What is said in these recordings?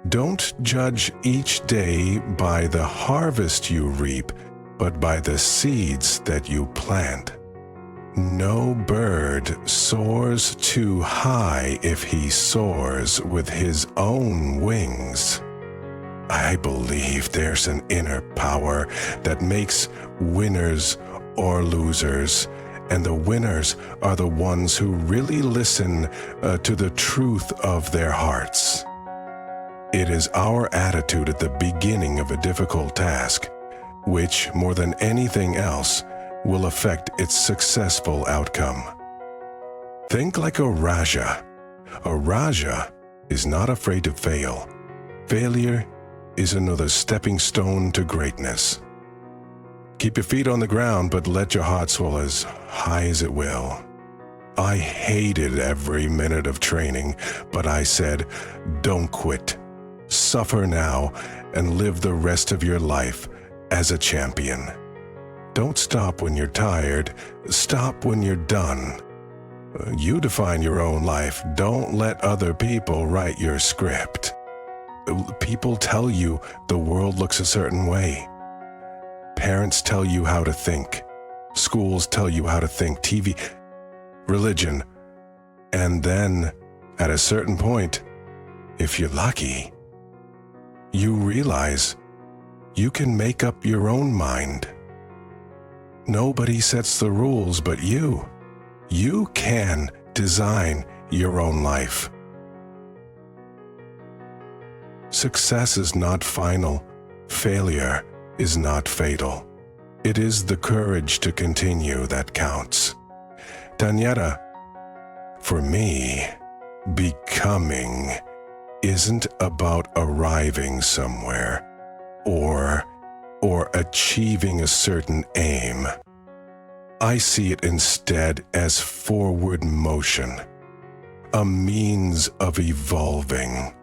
Don't judge each day by the harvest you reap, but by the seeds that you plant. No bird soars too high if he soars with his own wings. I believe there's an inner power that makes winners or losers, and the winners are the ones who really listen to the truth of their hearts. It is our attitude at the beginning of a difficult task, which, more than anything else, will affect its successful outcome. Think like a Raja. A Raja is not afraid to fail. Failure is another stepping stone to greatness. Keep your feet on the ground, but let your heart soar as high as it will. I hated every minute of training, but I said, don't quit. Suffer now and live the rest of your life as a champion. Don't stop when you're tired. Stop when you're done. You define your own life. Don't let other people write your script. People tell you the world looks a certain way. Parents tell you how to think. Schools tell you how to think. TV, religion. And then, at a certain point, if you're lucky, you realize you can make up your own mind. Nobody sets the rules but you. You can design your own life. Success is not final. Failure is not fatal. It is the courage to continue that counts. Daniela, for me, becoming isn't about arriving somewhere or achieving a certain aim. I see it instead as forward motion, a means of evolving,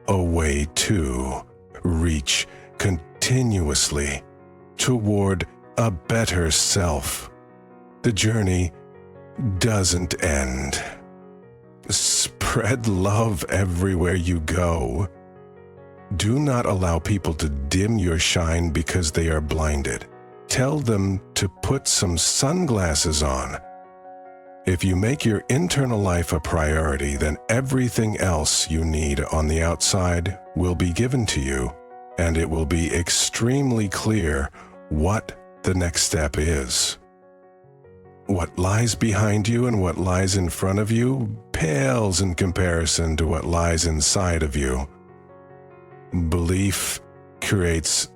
a way to reach continuously toward a better self. The journey doesn't end. Spread love everywhere you go. Do not allow people to dim your shine because they are blinded. Tell them to put some sunglasses on. If you make your internal life a priority, then everything else you need on the outside will be given to you, and it will be extremely clear what the next step is. What lies behind you and what lies in front of you pales in comparison to what lies inside of you. Belief creates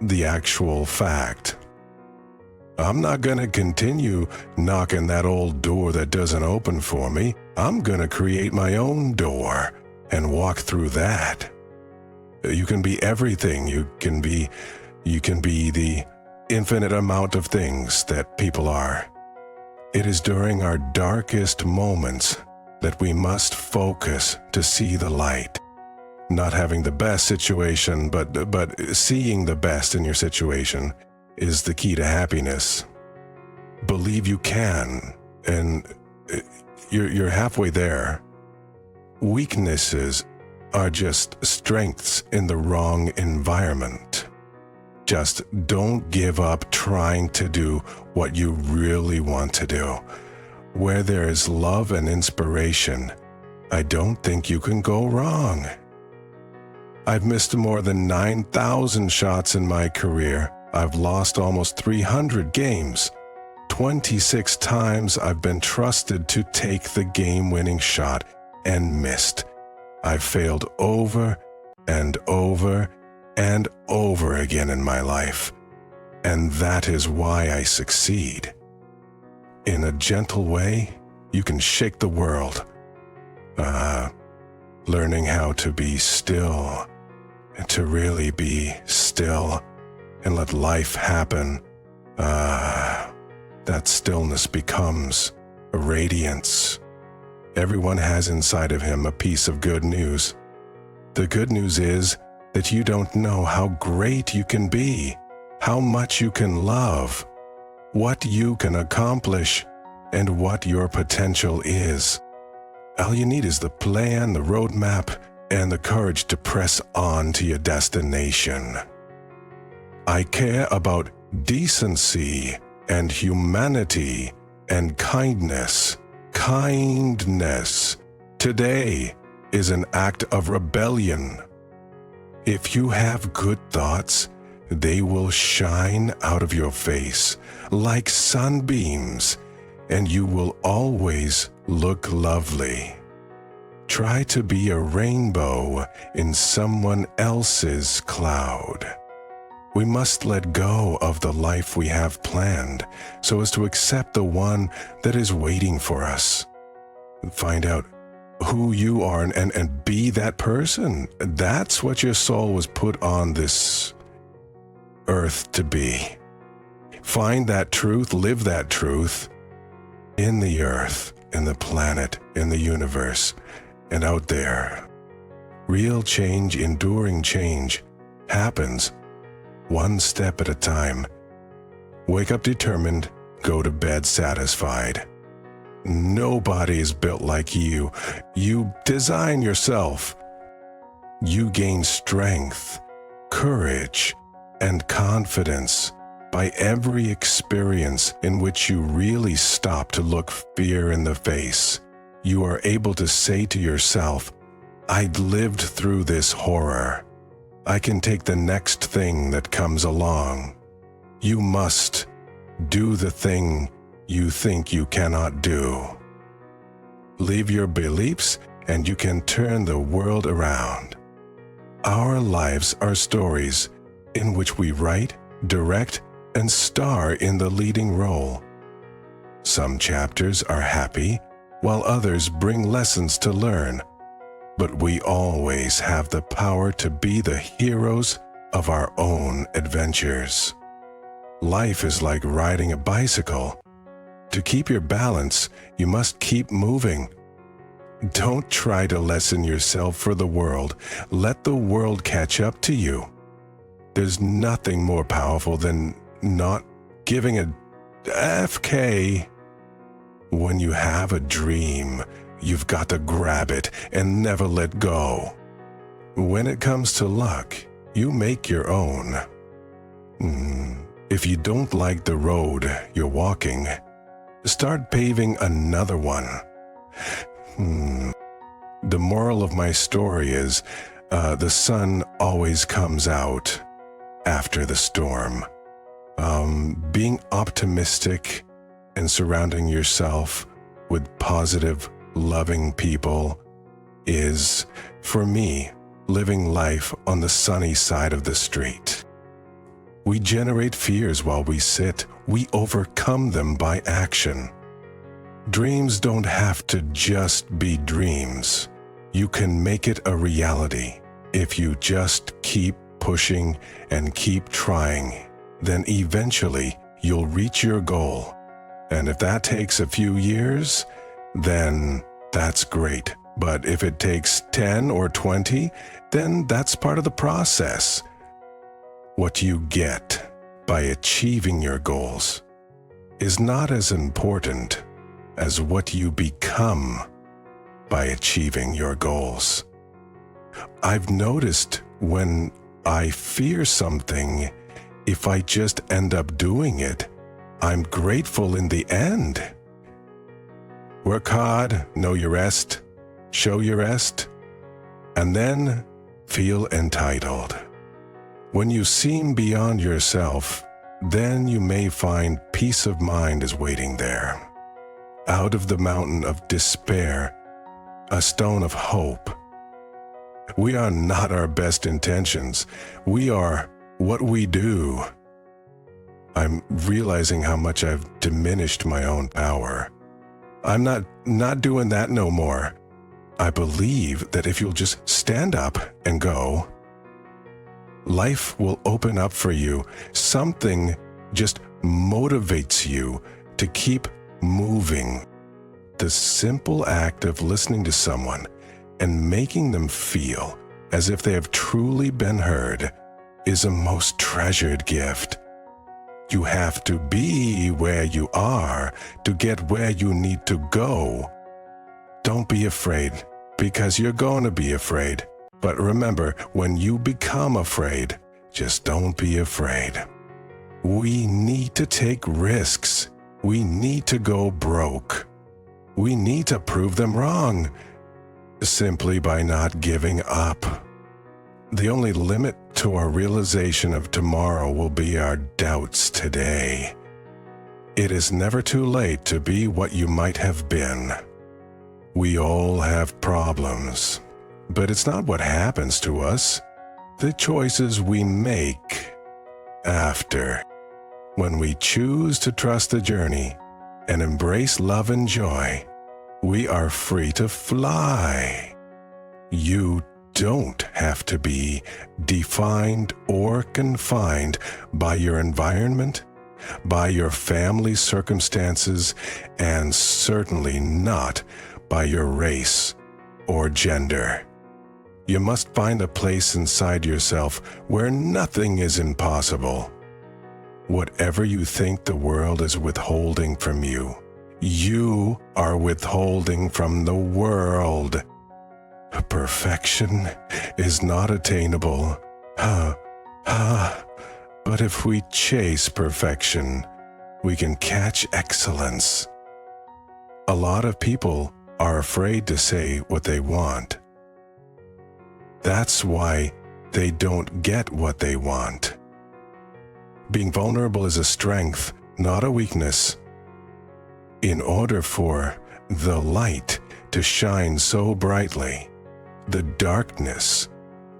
the actual fact. I'm not going to continue knocking that old door that doesn't open for me. I'm going to create my own door and walk through that. You can be everything. You can be the infinite amount of things that people are. It is during our darkest moments that we must focus to see the light. Not having the best situation, but seeing the best in your situation is the key to happiness. Believe you can, and you're halfway there. Weaknesses are just strengths in the wrong environment. Just don't give up trying to do what you really want to do. Where there is love and inspiration, I don't think you can go wrong. I've missed more than 9,000 shots in my career. I've lost almost 300 games. 26 times I've been trusted to take the game-winning shot and missed. I've failed over and over and over again in my life, and that is why I succeed. In a gentle way, you can shake the world. Learning how to be still, to really be still and let life happen, that stillness becomes a radiance. Everyone has inside of him a piece of good news. The good news is that you don't know how great you can be, how much you can love, what you can accomplish, and what your potential is. All you need is the plan, the roadmap, and the courage to press on to your destination. I care about decency and humanity and kindness. Kindness today is an act of rebellion. If you have good thoughts, they will shine out of your face like sunbeams, and you will always look lovely. Try to be a rainbow in someone else's cloud. We must let go of the life we have planned so as to accept the one that is waiting for us. Find out who you are and be that person. That's what your soul was put on this earth to be. Find that truth, live that truth in the earth, in the planet, in the universe, and out there. Real change, enduring change, happens one step at a time. Wake up determined, go to bed satisfied. Nobody is built like you. You design yourself. You gain strength, courage, and confidence by every experience in which you really stop to look fear in the face. You are able to say to yourself, I lived through this horror. I can take the next thing that comes along. You must do the thing you think you cannot do. Leave your beliefs and you can turn the world around. Our lives are stories in which we write, direct, and star in the leading role. Some chapters are happy, while others bring lessons to learn. But we always have the power to be the heroes of our own adventures. Life is like riding a bicycle. To keep your balance, you must keep moving. Don't try to lessen yourself for the world. Let the world catch up to you. There's nothing more powerful than not giving a FK. When you have a dream, you've got to grab it and never let go. When it comes to luck, you make your own. If you don't like the road you're walking, start paving another one. The moral of my story is, the sun always comes out after the storm. Being optimistic and surrounding yourself with positive, loving people is, for me, living life on the sunny side of the street. We generate fears while we sit. We overcome them by action. Dreams don't have to just be dreams. You can make it a reality. If you just keep pushing and keep trying, then eventually you'll reach your goal. And if that takes a few years, then that's great. But if it takes 10 or 20, then that's part of the process. What you get by achieving your goals is not as important as what you become by achieving your goals. I've noticed when I fear something, if I just end up doing it, I'm grateful in the end. Work hard, know your rest, show your rest, and then feel entitled. When you seem beyond yourself, then you may find peace of mind is waiting there. Out of the mountain of despair, a stone of hope. We are not our best intentions. We are what we do. I'm realizing how much I've diminished my own power. I'm not doing that no more. I believe that if you'll just stand up and go, life will open up for you. Something just motivates you to keep moving. The simple act of listening to someone and making them feel as if they have truly been heard is a most treasured gift. You have to be where you are to get where you need to go. Don't be afraid, because you're going to be afraid. But remember, when you become afraid, just don't be afraid. We need to take risks. We need to go broke. We need to prove them wrong, simply by not giving up. The only limit to our realization of tomorrow will be our doubts today. It is never too late to be what you might have been. We all have problems, but it's not what happens to us, the choices we make after. When we choose to trust the journey and embrace love and joy, we are free to fly. You don't have to be defined or confined by your environment, by your family circumstances, and certainly not by your race or gender. You must find a place inside yourself where nothing is impossible. Whatever you think the world is withholding from you, you are withholding from the world. Perfection is not attainable. But if we chase perfection, we can catch excellence. A lot of people are afraid to say what they want. That's why they don't get what they want. Being vulnerable is a strength, not a weakness. In order for the light to shine so brightly, the darkness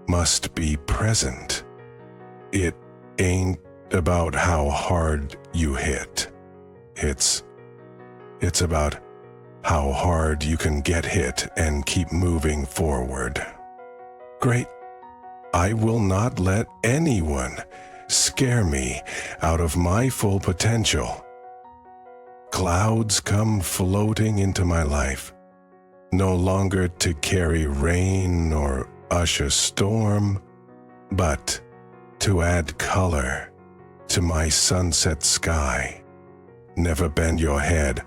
must be present. It ain't about how hard you hit. It's about how hard you can get hit and keep moving forward. Great. I will not let anyone scare me out of my full potential. Clouds come floating into my life, no longer to carry rain or usher storm, but to add color to my sunset sky. Never bend your head.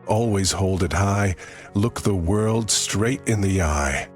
Always hold it high. Look the world straight in the eye.